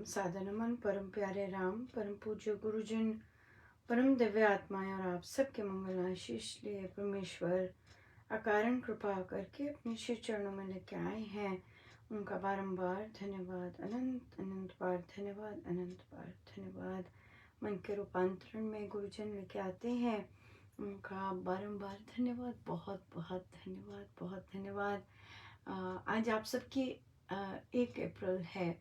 सादर नमन परम प्यारे राम, परम पूज्य गुरुजन, परम दिव्य आत्माएं और आप सबके मंगल आशीष लिए परमेश्वर अकारण कृपा करके अपने श्री चरणों में लेके आए हैं। उनका बारंबार धन्यवाद, अनंत अनंत बार धन्यवाद, अनंत बार धन्यवाद। मन के रूपांतरण में गुरुजन लेके आते हैं, उनका बारंबार धन्यवाद, बहुत बहुत धन्यवाद, बहुत धन्यवाद। आज आप सबकी 1 अप्रैल है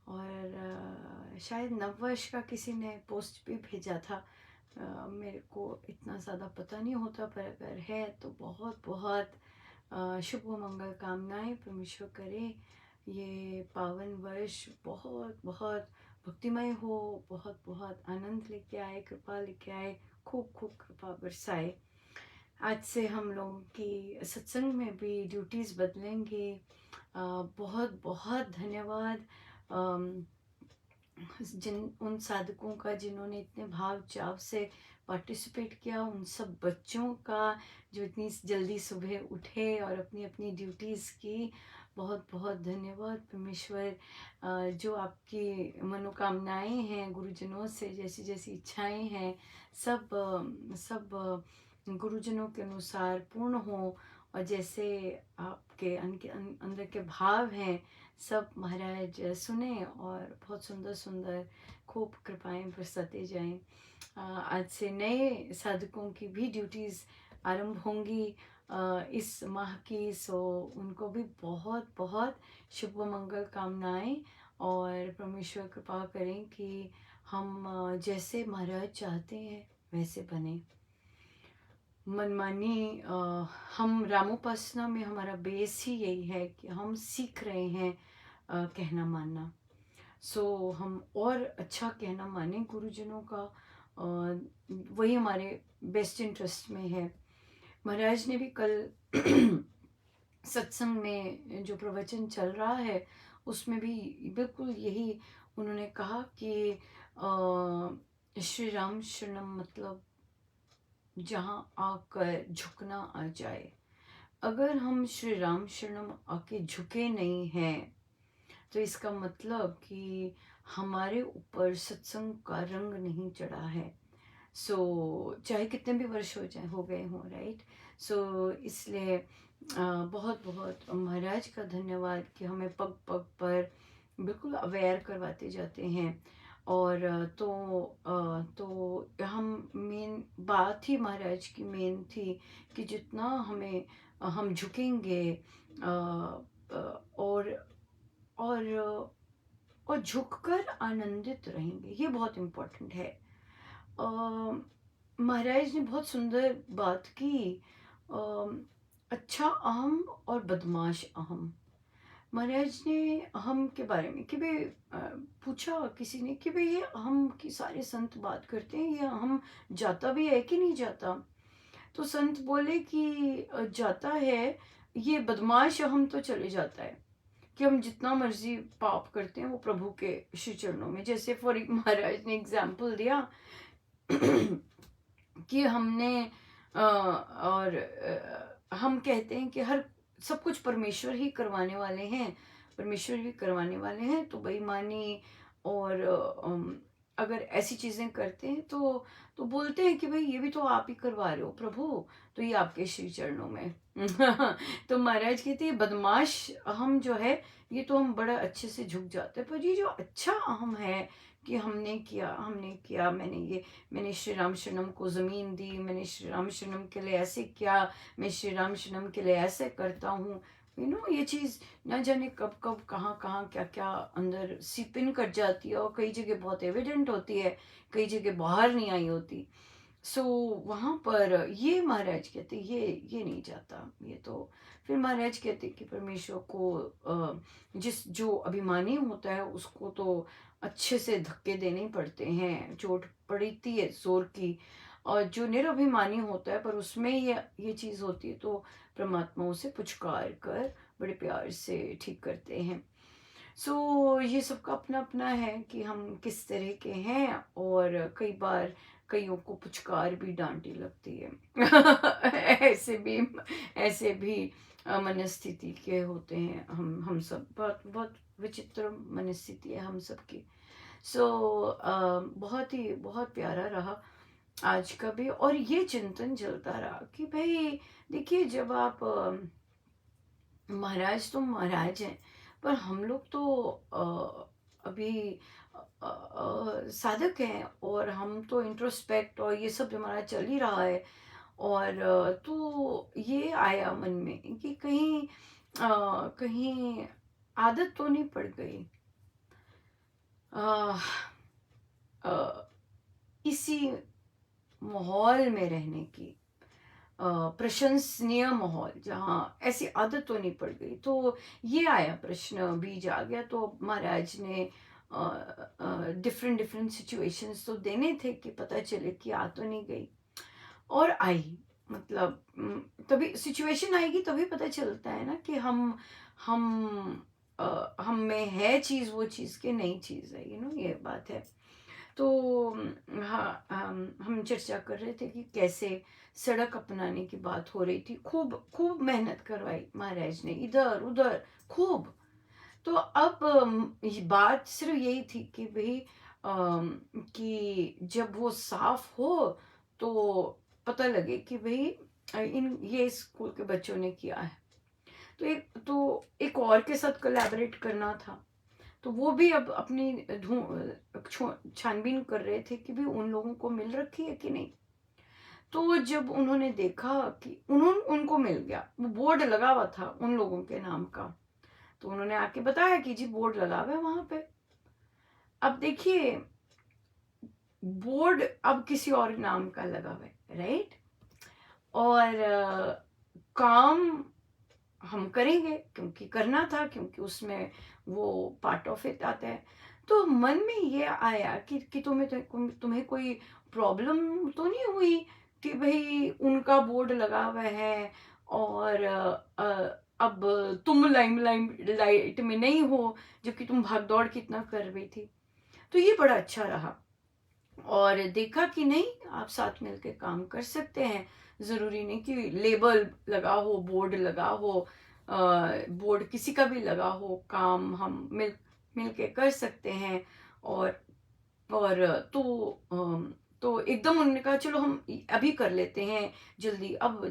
और शायद नववर्ष का किसी ने पोस्ट भी भेजा था। मेरे को इतना ज़्यादा पता नहीं होता, पर अगर है तो बहुत बहुत शुभ मंगल कामनाएं। परमेश्वर करे ये पावन वर्ष बहुत बहुत भक्तिमय हो, बहुत बहुत आनंद लेके आए, कृपा लेके आए, खूब खूब कृपा बरसाए। आज से हम लोगों की सत्संग में भी ड्यूटीज़ बदलेंगे। बहुत बहुत धन्यवाद जिन उन साधकों का जिन्होंने इतने भाव चाव से पार्टिसिपेट किया, उन सब बच्चों का जो इतनी जल्दी सुबह उठे और अपनी अपनी ड्यूटीज़ की। बहुत बहुत धन्यवाद परमेश्वर। जो आपकी मनोकामनाएं हैं गुरुजनों से, जैसी जैसी इच्छाएं हैं, सब गुरुजनों के अनुसार पूर्ण हो, और जैसे आपके अंदर के भाव हैं सब महाराज सुने और बहुत सुंदर सुंदर खूब कृपाएं बरसाते जाएं। आज से नए साधकों की भी ड्यूटीज़ आरंभ होंगी इस माह की, सो उनको भी बहुत बहुत शुभ मंगल कामनाएं। और परमेश्वर कृपा करें कि हम जैसे महाराज चाहते हैं वैसे बने। मनमानी हम रामोपासना में हमारा बेस ही यही है कि हम सीख रहे हैं कहना मानना। सो हम और अच्छा कहना माने गुरुजनों का, वही हमारे बेस्ट इंटरेस्ट में है। महाराज ने भी कल सत्संग में जो प्रवचन चल रहा है उसमें भी बिल्कुल यही उन्होंने कहा कि श्री राम शरणम मतलब जहाँ आकर झुकना आ जाए। अगर हम श्री राम शरणम आके झुके नहीं हैं तो इसका मतलब कि हमारे ऊपर सत्संग का रंग नहीं चढ़ा है। सो चाहे कितने भी वर्ष हो गए हों, राइट। सो इसलिए बहुत बहुत महाराज का धन्यवाद कि हमें पग पग पर बिल्कुल अवेयर करवाते जाते हैं। और तो हम मेन बात ही महाराज की मेन थी कि जितना हमें हम झुकेंगे और और और झुककर आनंदित रहेंगे, ये बहुत इम्पोर्टेंट है। महाराज ने बहुत सुंदर बात की, अच्छा अहम और बदमाश अहम। महाराज ने अहम के बारे में कि भाई पूछा किसी ने कि भाई ये अहम की सारे संत बात करते हैं, ये अहम जाता भी है कि नहीं जाता। तो संत बोले कि जाता है, ये बदमाश अहम तो चले जाता है कि हम जितना मर्जी पाप करते हैं वो प्रभु के श्री चरणों में। जैसे फॉर महाराज ने एग्जाम्पल दिया कि हमने और हम कहते हैं कि हर सब कुछ परमेश्वर ही करवाने वाले हैं, परमेश्वर ही करवाने वाले हैं, तो बेईमानी और अगर ऐसी चीज़ें करते हैं तो बोलते हैं कि भाई ये भी तो आप ही करवा रहे हो प्रभु, तो ये आपके श्री चरणों में तो महाराज कहते हैं बदमाश अहम जो है ये तो हम बड़ा अच्छे से झुक जाते हैं, पर ये जो अच्छा अहम है कि हमने किया, मैंने श्री राम शरणम को ज़मीन दी, मैंने श्री राम शरणम के लिए ऐसे किया, मैं श्री राम शरणम के लिए ऐसे करता हूँ। ये चीज़ न जाने कब कब कहाँ कहाँ क्या क्या अंदर सीप इन कर जाती है, और कई जगह बहुत एविडेंट होती है, कई जगह बाहर नहीं आई होती। सो वहाँ पर ये महाराज कहते ये नहीं जाता। ये तो फिर महाराज कहते कि परमेश्वर को जिस जो अभिमानी होता है उसको तो अच्छे से धक्के देने ही पड़ते हैं, चोट पड़ती है जोर की। और जो निरभिमानी होता है पर उसमें ये चीज़ होती है तो परमात्मा उसे पुचकार कर बड़े प्यार से ठीक करते हैं। सो ये सबका अपना अपना है कि हम किस तरह के हैं, और कई बार कईयों को पुचकार भी डांटी लगती है ऐसे भी मनस्थिति के होते हैं हम सब। बहुत बहुत विचित्र मनस्थिति है हम सबकी। सो बहुत प्यारा रहा आज का भी, और ये चिंतन चलता रहा कि भाई देखिए, जब आप महाराज तो महाराज हैं, पर हम लोग तो अभी साधक हैं, और हम तो इंट्रोस्पेक्ट और ये सब हमारा चल ही रहा है। और तो ये आया मन में कि कहीं कहीं आदत तो नहीं पड़ गई अ, अ, इसी माहौल में रहने की, प्रशंसनीय माहौल, जहाँ ऐसी आदत तो नहीं पड़ गई। तो ये आया, प्रश्न बीज आ गया। तो महाराज ने डिफरेंट डिफरेंट सिचुएशंस तो देने थे कि पता चले कि आ तो नहीं गई, और आई। मतलब तभी सिचुएशन आएगी तभी पता चलता है ना कि हम हम में है चीज़, वो चीज़ की नई चीज़ है, ये बात है। तो हाँ, हम चर्चा कर रहे थे कि कैसे सड़क अपनाने की बात हो रही थी। खूब खूब मेहनत करवाई महाराज ने, इधर उधर खूब। तो अब ये बात सिर्फ यही थी कि भाई कि जब वो साफ हो तो पता लगे कि भाई इन ये स्कूल के बच्चों ने किया है। तो एक और के साथ कोलैबोरेट करना था। तो वो भी अब अपनी छानबीन कर रहे थे कि भी उन लोगों को मिल रखी है कि नहीं। तो जब उन्होंने देखा कि उनको मिल गया, वो बोर्ड लगा हुआ था उन लोगों के नाम का, तो उन्होंने आके बताया कि जी बोर्ड लगा हुआ है वहां पे। अब देखिए, बोर्ड अब किसी और नाम का लगा हुआ है, राइट। और काम हम करेंगे क्योंकि करना था, क्योंकि उसमें वो पार्ट ऑफ इट आता है। तो मन में ये आया कि तुम्हें कोई प्रॉब्लम तो नहीं हुई कि भाई उनका बोर्ड लगा हुआ है, और अब तुम लाइट में नहीं हो, जबकि तुम भाग दौड़ कितना कर रही थी। तो ये बड़ा अच्छा रहा, और देखा कि नहीं, आप साथ मिलकर काम कर सकते हैं। ज़रूरी नहीं कि लेबल लगा हो, बोर्ड लगा हो, बोर्ड किसी का भी लगा हो, काम हम मिल के कर सकते हैं। और और तो एकदम उन्होंने कहा चलो हम अभी कर लेते हैं जल्दी। अब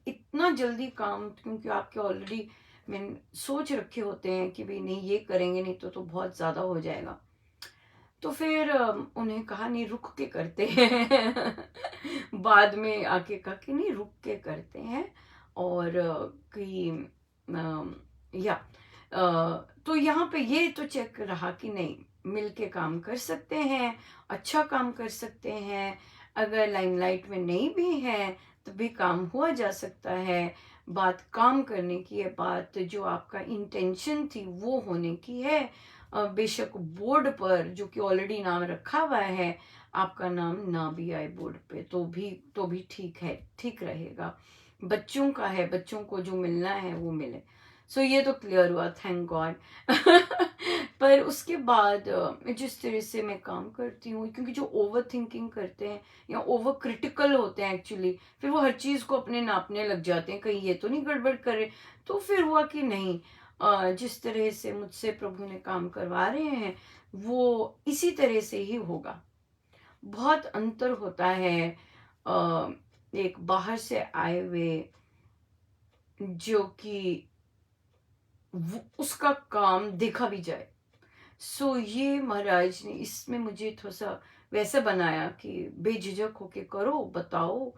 इतना जल्दी काम, क्योंकि आपके ऑलरेडी मैंने सोच रखे होते हैं कि भाई नहीं ये करेंगे, नहीं तो बहुत ज़्यादा हो जाएगा। तो फिर उन्हें कहा नहीं, रुक के करते हैं। बाद में आके कहा कि नहीं, रुक के करते हैं। और कि या तो यहाँ पे ये तो चेक रहा कि नहीं, मिल के काम कर सकते हैं, अच्छा काम कर सकते हैं। अगर लाइमलाइट में नहीं भी है तो भी काम हुआ जा सकता है। बात काम करने की है, बात जो आपका इंटेंशन थी वो होने की है। बेशक बोर्ड पर जो कि ऑलरेडी नाम रखा हुआ है, आपका नाम ना भी आए बोर्ड पे तो भी ठीक है, ठीक रहेगा। बच्चों का है, बच्चों को जो मिलना है वो मिले। सो ये तो क्लियर हुआ, थैंक गॉड। पर उसके बाद जिस तरह से मैं काम करती हूँ, क्योंकि जो ओवर थिंकिंग करते हैं या ओवर क्रिटिकल होते हैं एक्चुअली, फिर वो हर चीज़ को अपने नापने लग जाते हैं, कहीं ये तो नहीं गड़बड़ करे। तो फिर हुआ कि नहीं, जिस तरह से मुझसे प्रभु ने काम करवा रहे हैं वो इसी तरह से ही होगा। बहुत अंतर होता है अ, एक बाहर से आए हुए जो कि उसका काम देखा भी जाए। सो ये महाराज ने इसमें मुझे थोड़ा सा वैसा बनाया कि बेझिझक होके करो, बताओ,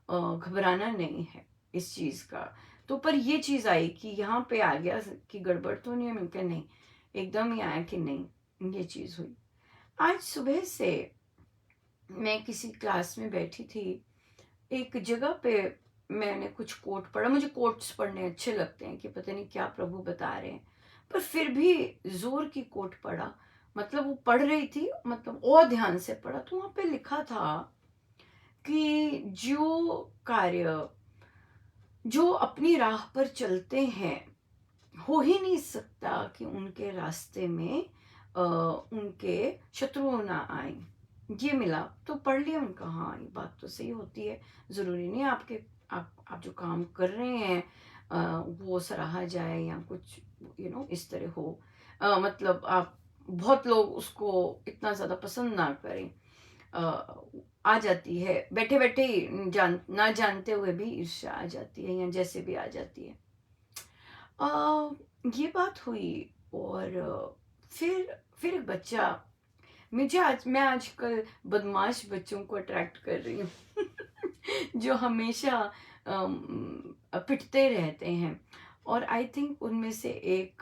घबराना नहीं है इस चीज़ का। तो पर ये चीज़ आई कि यहाँ पे आ गया कि गड़बड़ तो नहीं है, मैंने कहा नहीं, एकदम ही आया कि नहीं, ये चीज़ हुई। आज सुबह से मैं किसी क्लास में बैठी थी, एक जगह पे मैंने कुछ कोट पढ़ा। मुझे कोट्स पढ़ने अच्छे लगते हैं कि पता नहीं क्या प्रभु बता रहे हैं, पर फिर भी जोर की कोट पढ़ा। मतलब वो पढ़ रही थी, मतलब और ध्यान से पढ़ा, तो वहां पे लिखा था कि जो कार्य जो अपनी राह पर चलते हैं, हो ही नहीं सकता कि उनके रास्ते में उनके शत्रु ना आए। ये मिला तो पढ़ लिया, उनका हाँ ये बात तो सही होती है। ज़रूरी नहीं आप जो काम कर रहे हैं वो सराहा जाए या कुछ इस तरह हो। मतलब आप बहुत लोग उसको इतना ज़्यादा पसंद ना करें, आ जाती है बैठे बैठे ही, ना जानते हुए भी ईर्ष्या आ जाती है या जैसे भी आ जाती है। अ, ये बात हुई। और फिर एक बच्चा, मैं आजकल बदमाश बच्चों को अट्रैक्ट कर रही हूँ जो हमेशा पिटते रहते हैं। और आई थिंक उनमें से एक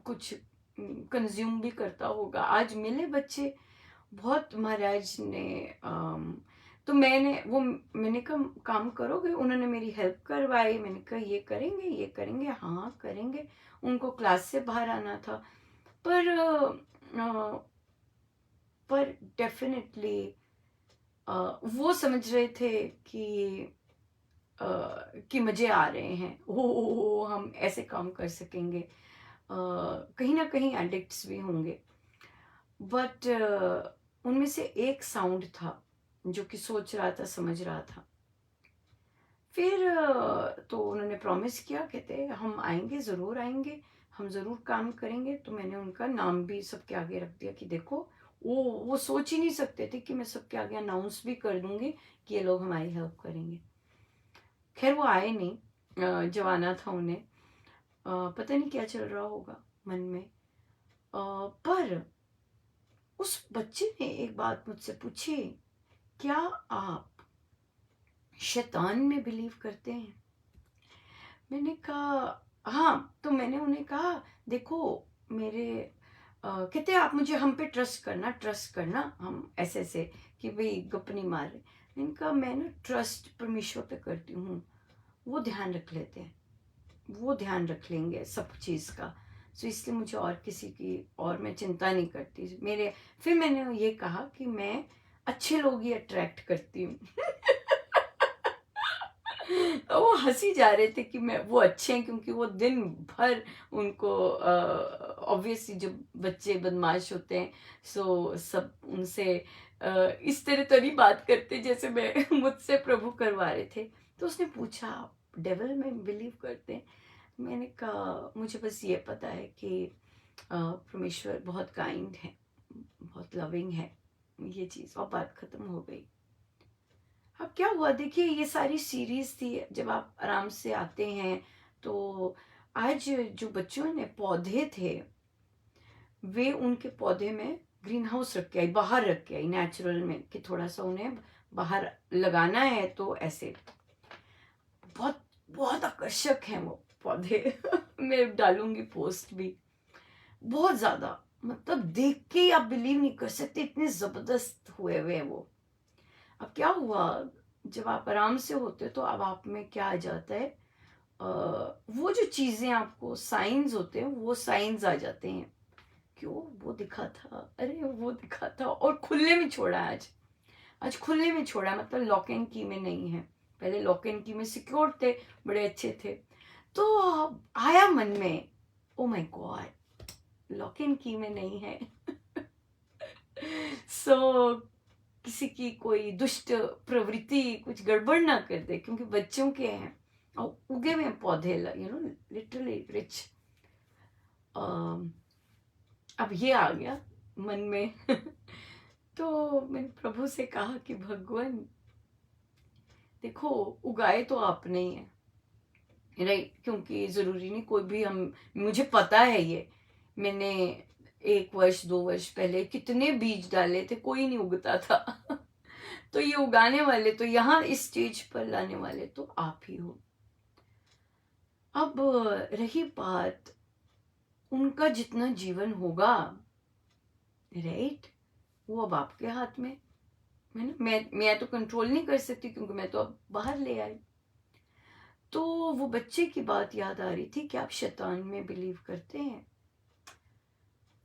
कुछ कंज्यूम भी करता होगा। आज मिले बच्चे बहुत, महाराज ने तो मैंने कहा काम करोगे, उन्होंने मेरी हेल्प करवाई। मैंने कहा ये करेंगे, हाँ करेंगे। उनको क्लास से बाहर आना था। पर पर डेफिनेटली वो समझ रहे थे अ, कि मजे आ रहे हैं, ओ हम ऐसे काम कर सकेंगे। कहीं ना कहीं एडिक्ट्स भी होंगे। बट उनमें से एक साउंड था जो कि सोच रहा था, समझ रहा था। फिर तो उन्होंने प्रॉमिस किया, कहते हम आएंगे, ज़रूर आएंगे, हम ज़रूर काम करेंगे। तो मैंने उनका नाम भी सबके आगे रख दिया कि देखो, वो सोच ही नहीं सकते थे कि मैं सबके आगे अनाउंस भी कर दूंगी कि ये लोग हमारी हेल्प करेंगे। खैर वो आए नहीं, जवाना था उन्हें, पता नहीं क्या चल रहा होगा मन में। पर उस बच्चे ने एक बात मुझसे पूछी, क्या आप शैतान में बिलीव करते हैं? मैंने कहा हाँ। तो मैंने उन्हें कहा देखो मेरे कहते आप मुझे, हम पे ट्रस्ट करना, हम ऐसे ऐसे कि भाई गप नहीं मार रहे। मैंने कहा मैं ना ट्रस्ट परमेश्वर पे करती हूँ, वो ध्यान रख लेते हैं, वो ध्यान रख लेंगे सब चीज़ का। सो इसलिए मुझे और किसी की और मैं चिंता नहीं करती मेरे। फिर मैंने ये कहा कि मैं अच्छे लोग ही अट्रैक्ट करती हूँ वो हंसी जा रहे थे कि मैं, वो अच्छे हैं क्योंकि वो दिन भर उनको, ऑब्वियसली जब बच्चे बदमाश होते हैं सो सब उनसे इस तरह तो नहीं बात करते जैसे मैं मुझसे प्रभु करवा रहे थे। तो उसने पूछा आप डेविल में बिलीव करते हैं? मैंने कहा मुझे बस ये पता है कि परमेश्वर बहुत काइंड है, बहुत लविंग है, ये चीज़, और बात खत्म हो गई। अब क्या हुआ देखिए, ये सारी सीरीज थी। जब आप आराम से आते हैं तो आज जो बच्चों ने पौधे थे, वे उनके पौधे में ग्रीन हाउस रख के आई, बाहर रख के आई नेचुरल में, कि थोड़ा सा उन्हें बाहर लगाना है। तो ऐसे बहुत बहुत आकर्षक हैं वो पौधे मैं डालूंगी पोस्ट भी, बहुत ज्यादा, मतलब देख के ही आप बिलीव नहीं कर सकते, इतने जबरदस्त हुए हुए हैं वो। अब क्या हुआ, जब आप आराम से होते हो तो अब आप में क्या आ जाता है, वो जो चीजें आपको साइंस होते हैं वो साइंस आ जाते हैं। क्यों, वो दिखा था, अरे वो दिखा था, और खुले में छोड़ा है आज। आज खुले में छोड़ा है, मतलब लॉक एंड की में नहीं है। पहले लॉक एंड की में सिक्योर थे, बड़े अच्छे थे। तो आया मन में, oh my God, lock and की में नहीं है सो किसी की कोई दुष्ट प्रवृत्ति कुछ गड़बड़ ना कर दे, क्योंकि बच्चों के हैं और उगे हुए पौधे, लिटरली रिच। अब ये आ गया मन में तो मैंने प्रभु से कहा कि भगवान देखो, उगाए तो आपने ही है, राइट? क्योंकि जरूरी नहीं कोई भी, हम, मुझे पता है ये, मैंने 1 वर्ष 2 वर्ष पहले कितने बीज डाले थे, कोई नहीं उगता था तो ये उगाने वाले तो, यहाँ इस स्टेज पर लाने वाले तो आप ही हो। अब रही बात उनका जितना जीवन होगा, राइट, वो अब आपके हाथ में। मैं तो कंट्रोल नहीं कर सकती क्योंकि मैं तो अब बाहर ले आई। तो वो बच्चे की बात याद आ रही थी कि आप शैतान में बिलीव करते हैं।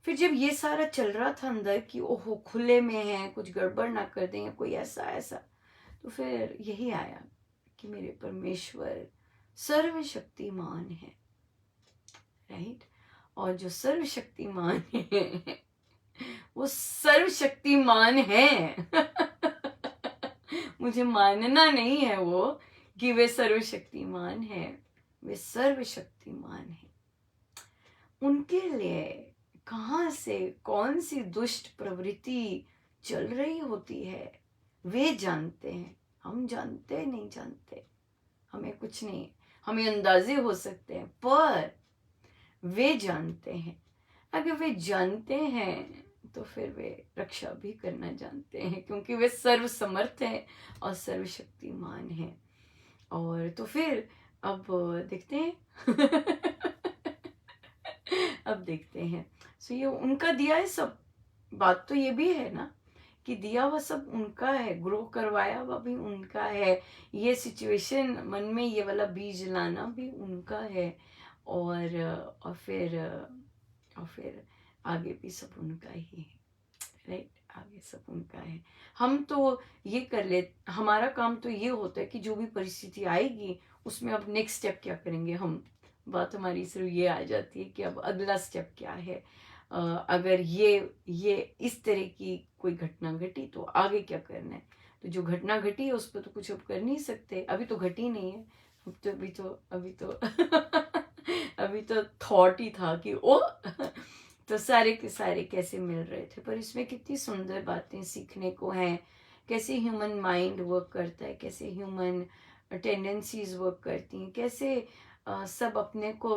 फिर जब ये सारा चल रहा था अंदर कि ओहो खुले में है, कुछ गड़बड़ ना कर दें, कोई ऐसा ऐसा, तो फिर यही आया कि मेरे परमेश्वर सर्वशक्तिमान है, राइट? और जो सर्वशक्तिमान है वो सर्वशक्तिमान है मुझे मानना नहीं है वो कि वे सर्वशक्तिमान है, वे सर्वशक्तिमान है। उनके लिए कहाँ से कौन सी दुष्ट प्रवृत्ति चल रही होती है वे जानते हैं। हम जानते नहीं जानते, हमें कुछ नहीं, हमें अंदाजे हो सकते हैं, पर वे जानते हैं। अगर वे जानते हैं तो फिर वे रक्षा भी करना जानते हैं, क्योंकि वे सर्वसमर्थ हैं और सर्वशक्तिमान हैं। और तो फिर अब देखते हैं अब देखते हैं। सो ये उनका दिया है सब। बात तो ये भी है ना कि दिया हुआ सब उनका है, ग्रो करवाया हुआ भी उनका है, ये सिचुएशन मन में ये वाला बीज लाना भी उनका है, और फिर आगे भी सब उनका ही है, राइट। आगे सब उनका है। हम तो ये कर ले, हमारा काम तो ये होता है कि जो भी परिस्थिति आएगी उसमें अब नेक्स्ट स्टेप क्या करेंगे हम। बात हमारी सिर्फ ये आ जाती है कि अब अगला स्टेप क्या है। अगर ये इस तरह की कोई घटना घटी तो आगे क्या करना है। तो जो घटना घटी है उस पर तो कुछ अब कर नहीं सकते, अभी तो घटी नहीं है। अभी तो अभी तो थॉट ही था कि ओ तो सारे के सारे कैसे मिल रहे थे। पर इसमें कितनी सुंदर बातें सीखने को हैं, कैसे ह्यूमन माइंड वर्क करता है, कैसे ह्यूमन टेंडेंसीज वर्क करती हैं, कैसे सब अपने को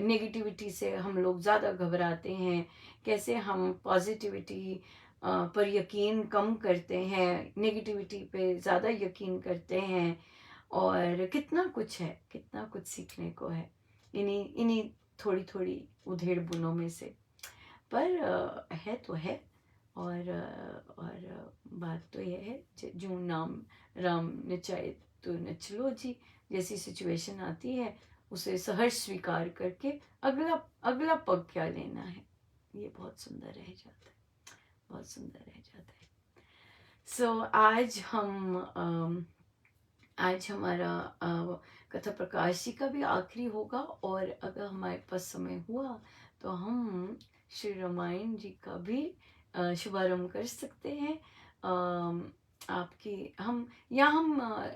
नेगेटिविटी से हम लोग ज़्यादा घबराते हैं, कैसे हम पॉजिटिविटी पर यकीन कम करते हैं, नेगेटिविटी पे ज़्यादा यकीन करते हैं। और कितना कुछ है, कितना कुछ सीखने को है इन्हीं इन्हीं थोड़ी थोड़ी उधेड़ बुनों में से। पर है तो है। और बात तो यह है जो नाम राम नचाए तो नच लो जी। जैसी सिचुएशन आती है उसे सहर्ष स्वीकार करके अगला अगला पग क्या लेना है, ये बहुत सुंदर रह जाता है, बहुत सुंदर रह जाता है। सो आज हमारा कथा प्रकाश जी का भी आखिरी होगा, और अगर हमारे पास समय हुआ तो हम श्री रामायण जी का भी शुभारंभ कर सकते हैं। आपकी हम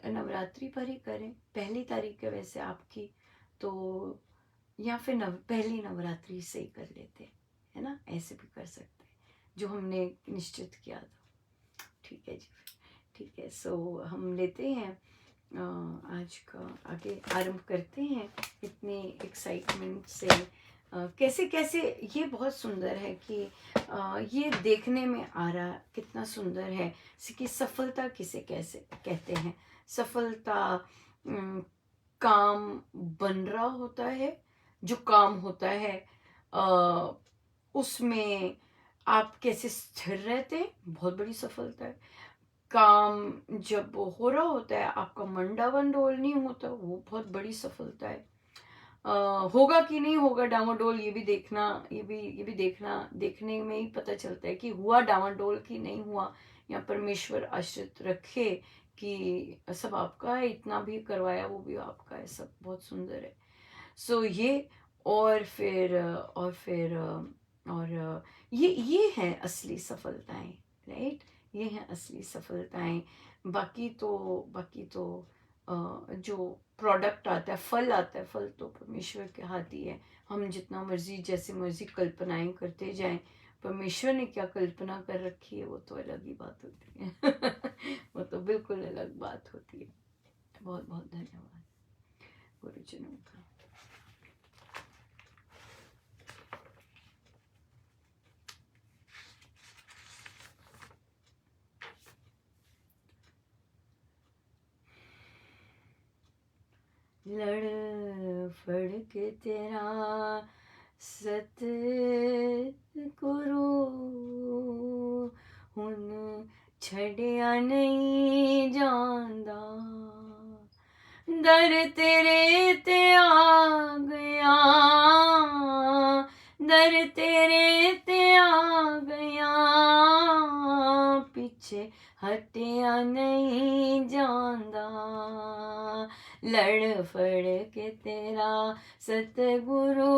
नवरात्रि पर ही करें, पहली तारीख है वैसे आपकी, तो या फिर पहली नवरात्रि से ही कर लेते हैं, है ना। ऐसे भी कर सकते हैं जो हमने निश्चित किया था। ठीक है जी, ठीक है। सो हम लेते हैं आज का आगे आरंभ करते हैं इतने एक्साइटमेंट से। कैसे कैसे ये बहुत सुंदर है कि ये देखने में आ रहा कितना सुंदर है कि सफलता किसे कैसे कहते हैं। सफलता काम बन रहा होता है, जो काम होता है उसमें आप कैसे स्थिर रहते हैं, बहुत बड़ी सफलता है। काम जब वो हो रहा होता है, आपका मन डावाडोल नहीं होता, वो बहुत बड़ी सफलता है। होगा कि नहीं होगा डावाडोल, ये भी देखना, देखने में ही पता चलता है कि हुआ डावाडोल कि नहीं हुआ, या परमेश्वर आश्रित रखे कि सब आपका है, इतना भी करवाया वो भी आपका है, सब बहुत सुंदर है। सो ये और ये है असली सफलताएं, राइट। ये हैं असली सफलताएं। बाकी तो जो प्रोडक्ट आता है, फल आता है, फल तो परमेश्वर के हाथ ही है। हम जितना मर्जी जैसे मर्जी कल्पनाएं करते जाएं, परमेश्वर ने क्या कल्पना कर रखी है वो तो अलग ही बात होती है वो तो बिल्कुल अलग बात होती है। बहुत बहुत धन्यवाद गुरुजनों का। लड़ फड़ के तेरा सतगुरु हुन छड़िया नहीं जांदा, दर तेरे ते आ गया, दर तेरे ते आ गया, पीछे हटिया नहीं जांदा। लड़ फड़ के तेरा सतगुरु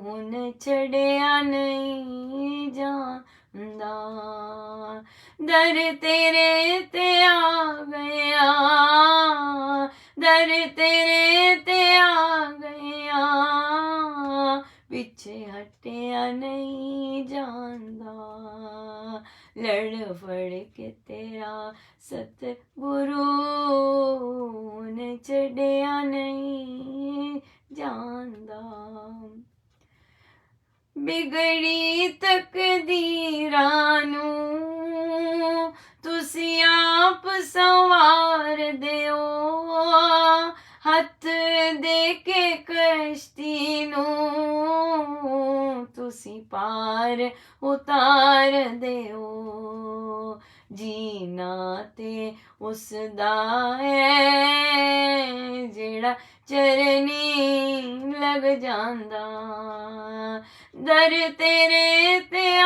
हुन छड़िया नहीं जांदा, दर तेरे ते आ गया, दर तेरे ते आ गया, पिछे हटिया नहीं जांदा, लड़ फड़ के तेरा सतगुरु ने छड़िया नहीं जांदा। बिगड़ी तकदीरां नूं तुसी आप संवार दिओ, हथ दे के कश्ती नूं तुसी पार उतार दिओ। जीना ते उसदा है जेड़ा चरनी लग जांदा, दर तेरे ते आ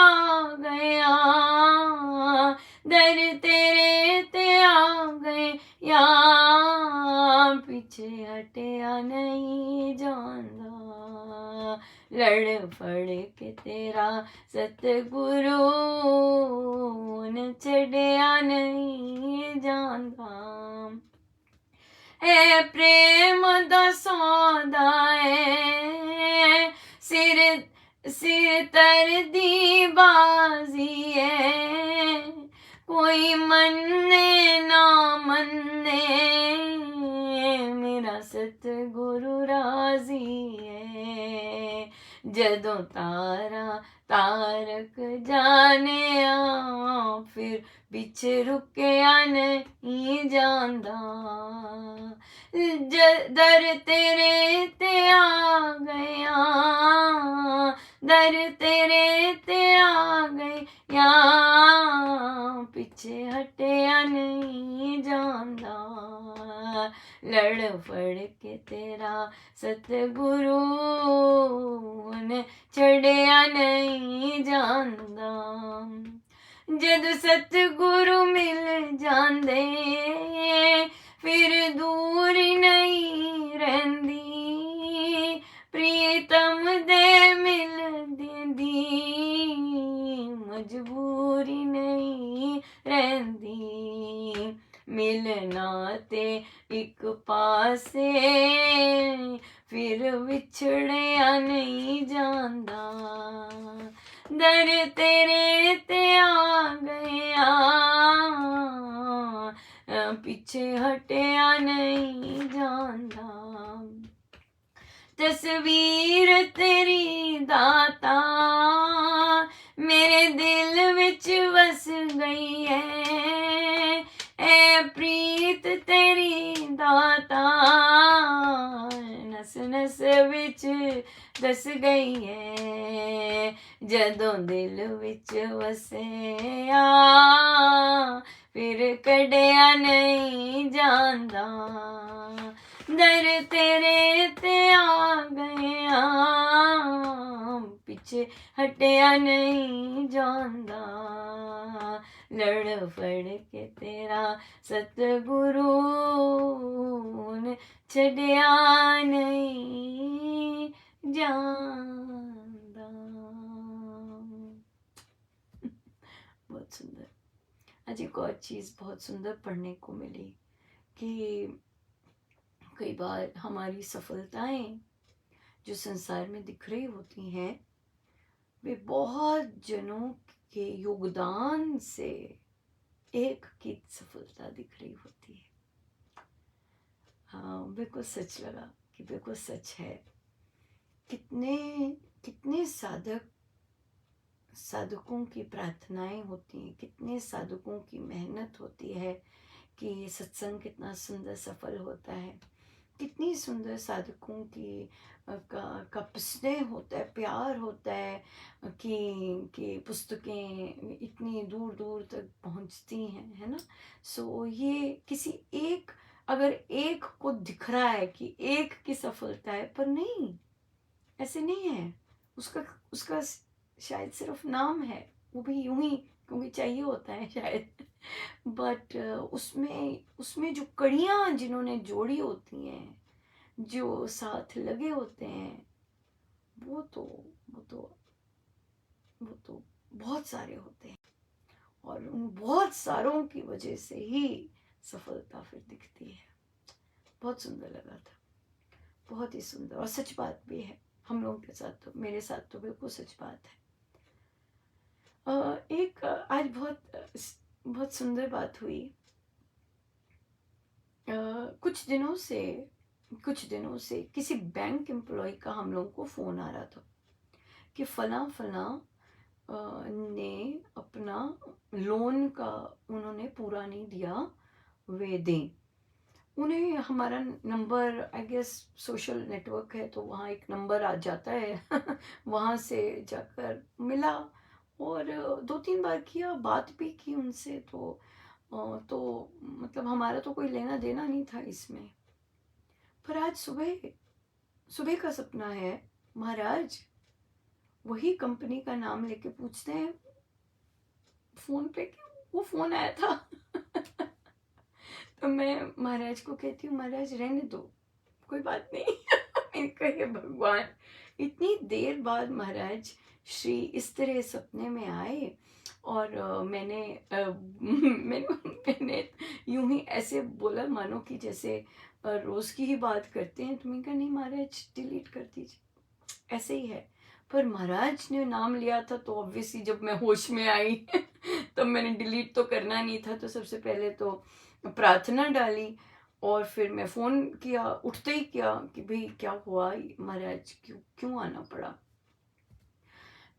गया, दर तेरे ते आ गया, पीछे हटिया नहीं जांदा, लड़ फड़ के तेरा सतगुरु ने छड़िया नहीं जांदा। है प्रेम दा सौदा है, सिर सिर तर दी बाजी है, कोई मन्ने ना मन्ने मेरा सतगुरु राजी है। जदों तारा तारक जाने आ, फिर बिच रुकिया नहीं जांदा, दर तेरे ते आ गया, दर तेरे ते आ गया, पीछे हटिया नहीं जांदा, लड़ फड़ के तेरा सतगुरु ने छड़िया नहीं जांदा। जद सतगुरु मिल जांदे फिर दूर नहीं रहंदी, प्रीतम दे मिल देंदी मजबूरी नहीं रहंदी। मिलना ते एक पासे फिर विछड़िया नहीं जांदा, दर तेरे ते आ गया, पीछे हटिया नहीं जांदा। तस्वीर तेरी दाता मेरे दिल विच वस गई है, ए प्रीत तेरी दाता नस नस विच दस गई है। जदों दिल विच वसिया फिर कढ़िया नहीं जांदा, दर तेरे ते आ गया, पीछे हटिया नहीं जांदा, लड़ फड़ के तेरा सतगुरु ने छड़िया नहीं जांदा। बहुत सुंदर। आज एक और चीज़ बहुत सुंदर पढ़ने को मिली कि कई बार हमारी सफलताएं जो संसार में दिख रही होती हैं वे बहुत जनों के योगदान से एक की सफलता दिख रही होती है। हाँ, बिल्कुल सच लगा कि बिल्कुल सच है। कितने कितने साधकों की प्रार्थनाएं होती हैं, कितने साधकों की मेहनत होती है कि सत्संग कितना सुंदर सफल होता है, कितनी सुंदर साधकों की का स्नेह होता है, प्यार होता है कि पुस्तकें इतनी दूर दूर तक पहुंचती हैं, है ना। सो ये किसी एक, अगर एक को दिख रहा है कि एक की सफलता है, पर नहीं, ऐसे नहीं है। उसका उसका शायद सिर्फ नाम है, वो भी यूं ही क्योंकि चाहिए होता है शायद, बट उसमें जो कड़ियाँ जिन्होंने जोड़ी होती हैं, जो साथ लगे होते हैं, वो तो बहुत सारे होते हैं, और उन बहुत सारों की वजह से ही सफलता फिर दिखती है। बहुत सुंदर लगा था, बहुत ही सुंदर, और सच बात भी है हम लोगों के साथ तो, मेरे साथ तो बिल्कुल सच बात है। एक आज बहुत सुंदर बात हुई। कुछ दिनों से किसी बैंक एम्प्लॉय का हम लोगों को फ़ोन आ रहा था कि फलां फलां ने अपना लोन का उन्होंने पूरा नहीं दिया, वे दें। उन्हें हमारा नंबर, आई गेस सोशल नेटवर्क है तो वहाँ एक नंबर आ जाता है वहाँ से जाकर मिला और 2-3 बार किया, बात भी की उनसे। तो मतलब हमारा तो कोई लेना देना नहीं था इसमें। पर आज सुबह सुबह का सपना है, महाराज वही कंपनी का नाम लेके पूछते हैं फोन पे कि वो फोन आया था तो मैं महाराज को कहती हूँ, महाराज रहने दो, कोई बात नहीं मैंने कहा भगवान, इतनी देर बाद महाराज श्री इस तरह सपने में आए और मैंने यूं ही ऐसे बोला मानो कि जैसे रोज की ही बात करते हैं। तो मैंने कहा नहीं महाराज डिलीट कर दीजिए, ऐसे ही है। पर महाराज ने नाम लिया था तो ऑब्वियसली जब मैं होश में आई तब मैंने डिलीट तो करना नहीं था, तो सबसे पहले तो प्रार्थना डाली और फिर मैं फ़ोन किया, उठते ही किया कि भाई क्या हुआ महाराज, क्यों क्यों आना पड़ा।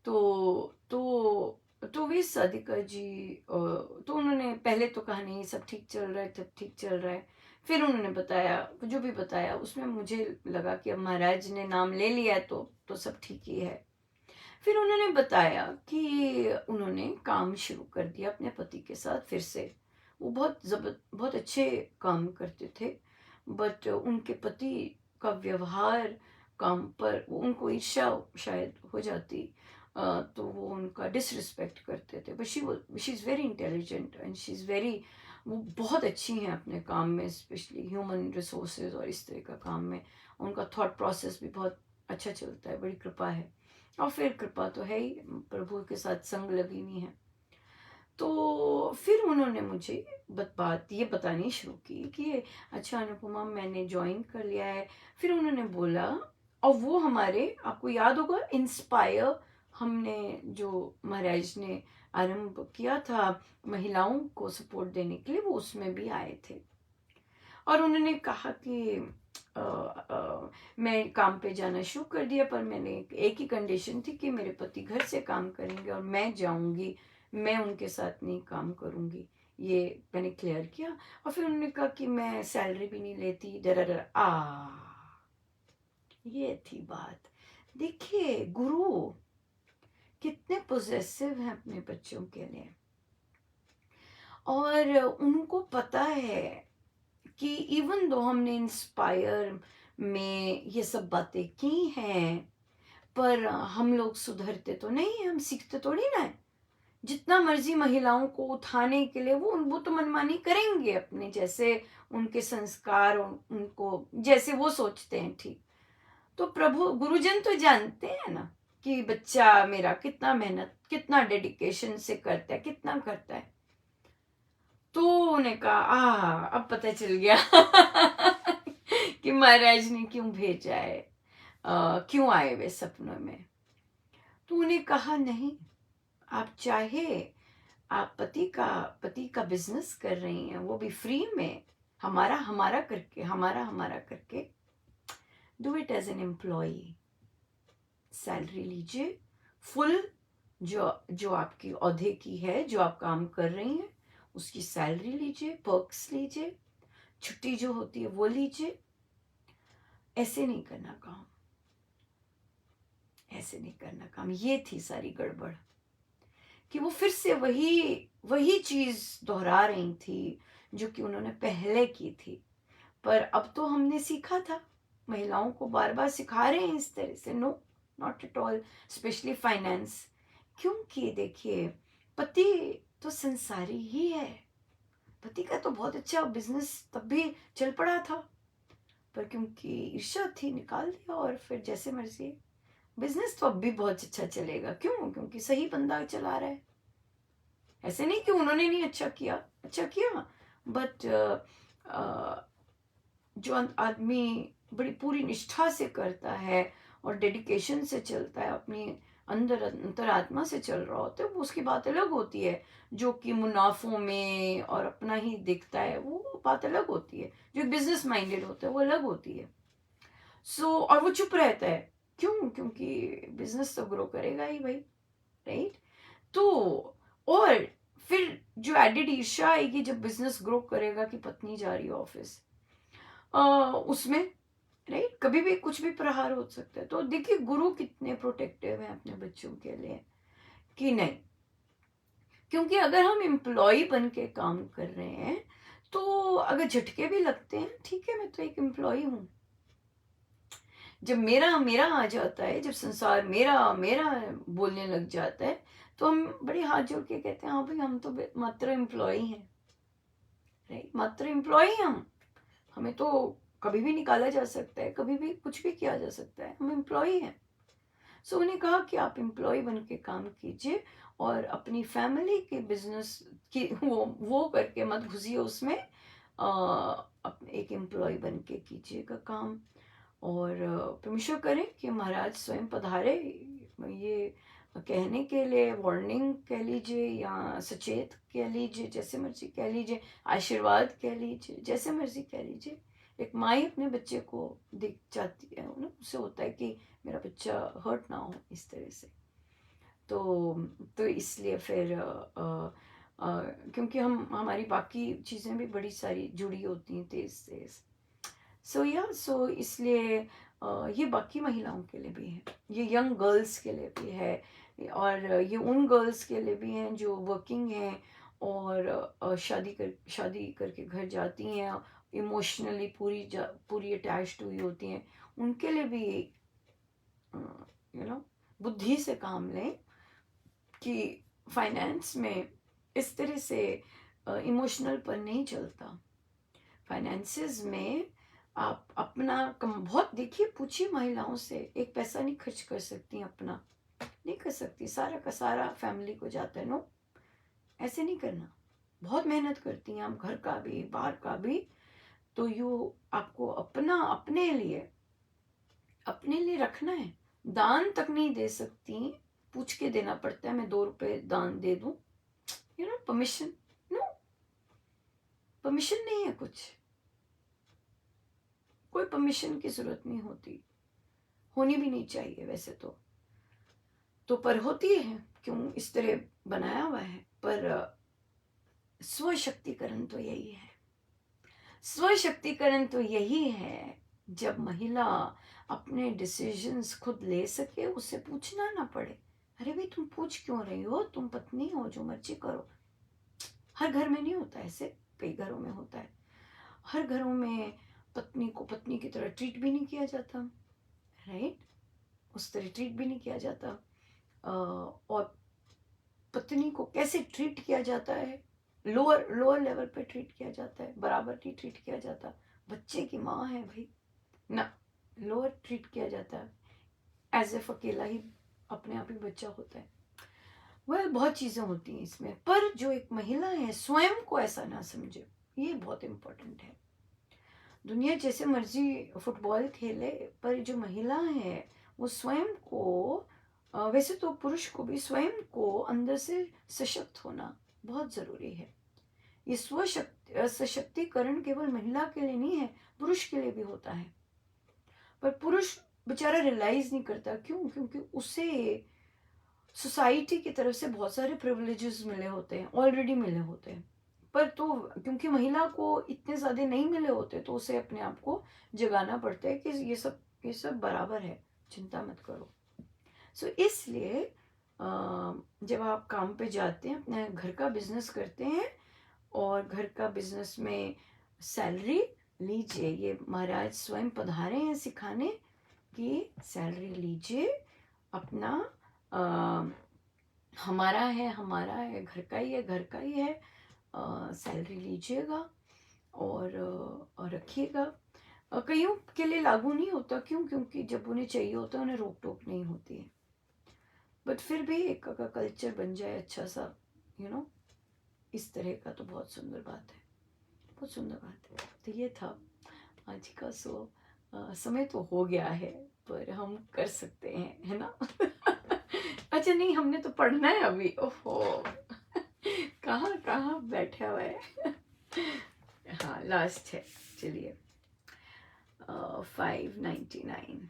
तो वे साधिका जी तो उन्होंने पहले तो कहा नहीं सब ठीक चल रहा है, सब ठीक चल रहा है। फिर उन्होंने बताया, जो भी बताया उसमें मुझे लगा कि अब महाराज ने नाम ले लिया है तो सब ठीक ही है। फिर उन्होंने बताया कि उन्होंने काम शुरू कर दिया अपने पति के साथ फिर से। वो बहुत अच्छे काम करते थे, बट उनके पति का व्यवहार काम पर उनको ईर्ष्या शायद हो जाती। तो वो उनका डिसरिस्पेक्ट करते थे। But she is very intelligent and she is very, वो बहुत अच्छी हैं अपने काम में, स्पेशली ह्यूमन रिसोर्सेज और इस तरह का काम में उनका थॉट प्रोसेस भी बहुत अच्छा चलता है, बड़ी कृपा है। और फिर कृपा तो है ही, प्रभु के साथ संग लगी नहीं है। तो फिर उन्होंने मुझे बात ये बतानी शुरू की कि अच्छा अनुपमा मैंने ज्वाइन कर लिया है। फिर उन्होंने बोला, और वो हमारे, आपको याद होगा इंस्पायर, हमने जो महाराज ने आरंभ किया था महिलाओं को सपोर्ट देने के लिए, वो उसमें भी आए थे। और उन्होंने कहा कि मैं काम पे जाना शुरू कर दिया, पर मैंने एक ही कंडीशन थी कि मेरे पति घर से काम करेंगे और मैं जाऊंगी, मैं उनके साथ नहीं काम करूंगी, ये मैंने क्लियर किया। और फिर उन्होंने कहा कि मैं सैलरी भी नहीं लेती, डर ये थी बात। देखिए गुरु कितने पोजेसिव हैं अपने बच्चों के लिए, और उनको पता है कि इवन दो हमने इंस्पायर में ये सब बातें की हैं, पर हम लोग सुधरते तो नहीं है, हम सीखते थोड़ी ना है। जितना मर्जी महिलाओं को उठाने के लिए वो तो मनमानी करेंगे अपने जैसे, उनके संस्कार और उनको जैसे वो सोचते हैं ठीक। तो प्रभु गुरुजन तो जानते हैं ना कि बच्चा मेरा कितना मेहनत, कितना डेडिकेशन से करता है, कितना करता है। तो उन्हें कहा अब पता चल गया कि महाराज ने क्यों भेजा है, क्यों आए वे सपनों में। तो उन्हें कहा नहीं, आप चाहे आप पति का बिजनेस कर रही हैं, वो भी फ्री में, हमारा हमारा करके do it as an employ. Salary लीजिए फुल, जो आपकी औहदे की है, जो आप काम कर रही हैं उसकी सैलरी लीजिए, पर्क्स लीजिए, छुट्टी जो होती है वो लीजिए। ऐसे नहीं करना काम, ऐसे नहीं करना काम। ये थी सारी गड़बड़ कि वो फिर से वही चीज दोहरा रही थी जो कि उन्होंने पहले की थी। पर अब तो हमने सीखा था, महिलाओं को बार बार सिखा रहे हैं इस तरह से, no not at all, specially finance. क्योंकि देखिए पति तो संसारी ही है, पति का तो बहुत अच्छा बिजनेस तब भी चल पड़ा था, पर क्योंकि ईर्ष्या थी निकाल दिया, और फिर जैसे मर्जी। बिजनेस तो अब भी बहुत अच्छा चलेगा, क्यों? क्योंकि सही बंदा चला रहा है। ऐसे नहीं कि उन्होंने नहीं अच्छा किया, अच्छा किया, बट जो आदमी बड़ी पूरी निष्ठा से करता है और डेडिकेशन से चलता है, अपनी अंदर अंतरात्मा से चल रहा होता है, वो उसकी बात अलग होती है। जो कि मुनाफों में और अपना ही दिखता है, वो बात अलग होती है। जो बिजनेस माइंडेड होता है वो अलग होती है। और वो चुप रहता है, क्यों? क्योंकि बिजनेस तो ग्रो करेगा ही भाई, राइट? तो और फिर जो एडिड ईर्ष्या आएगी जब बिजनेस ग्रो करेगा कि पत्नी जा रही है ऑफिस, उसमें, राइट, कभी भी कुछ भी प्रहार हो सकता है। तो देखिए गुरु कितने प्रोटेक्टिव हैं अपने बच्चों के लिए कि नहीं, क्योंकि अगर हम एम्प्लॉय बन के काम कर रहे हैं तो अगर झटके भी लगते हैं, ठीक है, मैं तो एक एम्प्लॉय हूँ। जब मेरा मेरा आ जाता है, जब संसार मेरा मेरा बोलने लग जाता है, तो हम बड़े हाथ जोड़ के कहते हैं हाँ भाई, हम तो मात्र एम्प्लॉय हैं, राइट, मात्र एम्प्लॉय हम। हमें तो कभी भी निकाला जा सकता है, कभी भी कुछ भी किया जा सकता है, हम एम्प्लॉय हैं। उन्हें कहा कि आप एम्प्लॉय बन के काम कीजिए और अपनी फैमिली के बिजनेस की वो करके मत घुसिए उसमें, एक एम्प्लॉय बन के कीजिएगा काम। और परमेश्वर करें कि महाराज स्वयं पधारे, ये कहने के लिए वार्निंग कह लीजिए या सचेत कह लीजिए, जैसे मर्जी कह लीजिए, आशीर्वाद कह लीजिए, जैसे मर्जी कह लीजिए। एक माँ ही अपने बच्चे को दिख जाती है ना, उससे होता है कि मेरा बच्चा हर्ट ना हो इस तरह से। तो इसलिए फिर क्योंकि हमारी बाकी चीज़ें भी बड़ी सारी जुड़ी होती हैं तेज तेज। इसलिए ये बाकी महिलाओं के लिए भी है, ये यंग गर्ल्स के लिए भी है, और ये उन गर्ल्स के लिए भी हैं जो वर्किंग हैं और शादी करके घर जाती हैं, इमोशनली पूरी अटैच्ड हुई होती हैं। उनके लिए भी बुद्धि से काम लें कि फाइनेंस में इस तरह से इमोशनल पर नहीं चलता। फाइनेंसेस में आप अपना बहुत देखिए, पूछिए महिलाओं से, एक पैसा नहीं खर्च कर सकती अपना, नहीं कर सकती, सारा का सारा फैमिली को जाता है। नो, ऐसे नहीं करना, बहुत मेहनत करती हैं आप, घर का भी बाहर का भी। तो आपको अपना अपने लिए रखना है। दान तक नहीं दे सकती, पूछ के देना पड़ता है, मैं 2 रुपए दान दे दूं, परमिशन, नो, परमिशन नहीं है, कोई परमिशन की जरूरत नहीं होती, होनी भी नहीं चाहिए वैसे तो पर होती है, क्यों इस तरह बनाया हुआ है। पर स्वशक्तिकरण तो यही है, स्वशक्तिकरण तो यही है जब महिला अपने डिसीजंस खुद ले सके, उससे पूछना ना पड़े। अरे भाई, तुम पूछ क्यों रही हो, तुम पत्नी हो, जो मर्जी करो। हर घर में नहीं होता ऐसे, कई घरों में होता है। हर घरों में पत्नी को पत्नी की तरह ट्रीट भी नहीं किया जाता, राइट, उस तरह ट्रीट भी नहीं किया जाता। और पत्नी को कैसे ट्रीट किया जाता है, लोअर लेवल पे ट्रीट किया जाता है, बराबर नहीं ट्रीट किया जाता। बच्चे की माँ है भाई ना, लोअर ट्रीट किया जाता है, एज एफ अकेला ही अपने आप ही बच्चा होता है। बहुत चीज़ें होती हैं इसमें, पर जो एक महिला है स्वयं को ऐसा ना समझे, ये बहुत इम्पोर्टेंट है। दुनिया जैसे मर्जी फुटबॉल खेले, पर जो महिला है वो स्वयं को, वैसे तो पुरुष को भी स्वयं को अंदर से सशक्त होना बहुत ज़रूरी है। ये सशक्तिकरण केवल महिला के लिए नहीं है, पुरुष के लिए भी होता है। पर पुरुष बेचारा रियलाइज नहीं करता, क्यों? क्योंकि उसे सोसाइटी की तरफ से बहुत सारे प्रिविलेजेस मिले होते हैं, ऑलरेडी मिले होते हैं। पर तो क्योंकि महिला को इतने ज़्यादा नहीं मिले होते, तो उसे अपने आप को जगाना पड़ता है कि ये सब बराबर है, चिंता मत करो। इसलिए जब आप काम पे जाते हैं, अपने घर का बिजनेस करते हैं, और घर का बिजनेस में सैलरी लीजिए, ये महाराज स्वयं पधारे हैं सिखाने कि सैलरी लीजिए अपना, हमारा है, घर का ही है, सैलरी लीजिएगा और रखिएगा। कईयों के लिए लागू नहीं होता, क्यों? क्योंकि जब उन्हें चाहिए होता है उन्हें रोक टोक नहीं होती है। बट फिर भी एक अगर कल्चर बन जाए अच्छा सा, इस तरह का, तो बहुत सुंदर बात है, बहुत सुंदर बात है। तो ये था आज का समय तो हो गया है, पर हम कर सकते हैं, है ना? अच्छा नहीं, हमने तो पढ़ना है अभी। ओहो, कहाँ कहाँ बैठा हुआ है। हाँ, लास्ट है, चलिए। 599।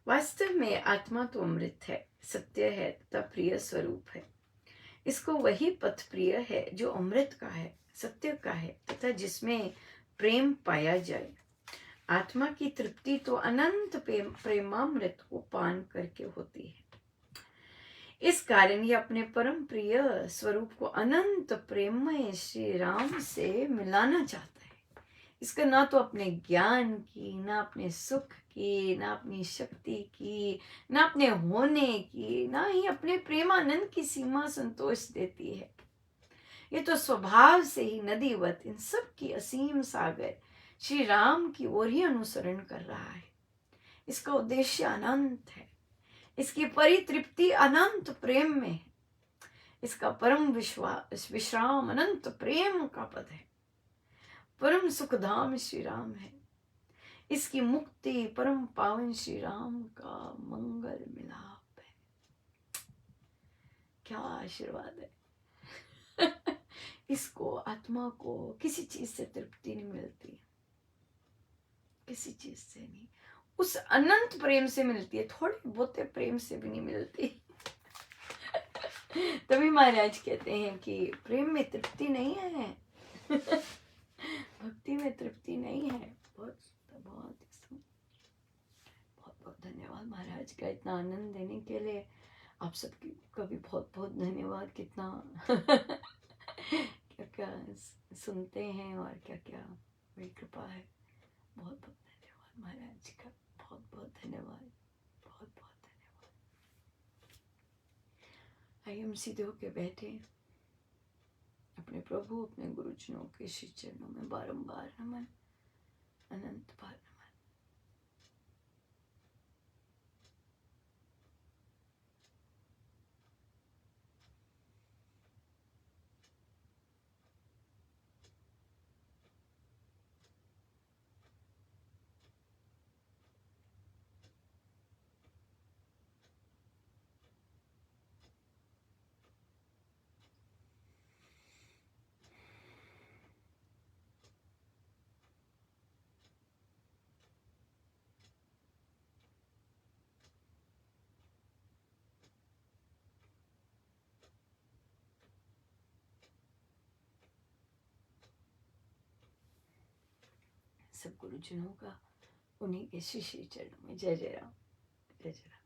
वास्तव में आत्मा तो अमृत है, सत्य है तथा प्रिय स्वरूप है। इसको वही पथ प्रिय है जो अमृत का है, सत्य का है तथा जिसमें प्रेम पाया जाए। आत्मा की तृप्ति तो अनंत प्रेमामृत को पान करके होती है। इस कारण ये अपने परम प्रिय स्वरूप को अनंत प्रेममय श्री राम से मिलाना चाहता है। इसका ना तो अपने ज्ञान की, ना अपने सुख की, ना अपनी शक्ति की, ना अपने होने की, ना ही अपने प्रेमानंद की सीमा संतोष देती है। ये तो स्वभाव से ही नदीवत इन सब की असीम सागर श्री राम की ओर ही अनुसरण कर रहा है। इसका उद्देश्य अनंत है, इसकी परितृप्ति अनंत प्रेम में है, इसका परम विश्राम अनंत प्रेम का पद है, परम सुखधाम श्री राम है, इसकी मुक्ति परम पावन श्री राम का मंगल मिलाप है। क्या आशीर्वाद है। इसको, आत्मा को किसी चीज से तृप्ति नहीं मिलती, किसी चीज से नहीं, उस अनंत प्रेम से मिलती है, थोड़े बहुते प्रेम से भी नहीं मिलती। तभी महाराज कहते हैं कि प्रेम में तृप्ति नहीं है। भक्ति में तृप्ति नहीं है। बहुत बहुत बहुत बहुत धन्यवाद महाराज का इतना आनंद देने के लिए। आप सबकी का भी बहुत बहुत धन्यवाद। कितना क्या क्या सुनते हैं और क्या क्या बड़ी कृपा है। बहुत बहुत धन्यवाद महाराज का, बहुत बहुत धन्यवाद, बहुत बहुत धन्यवाद। आइए हम सीधे होके बैठे, अपने प्रभु अपने गुरुजनों के श्री चरणों में बारंबार नमन, अनंत बार नमन। सब गुरुजनों का उन्हीं के श्री श्री चरणों में जय जय राम, जय जय राम।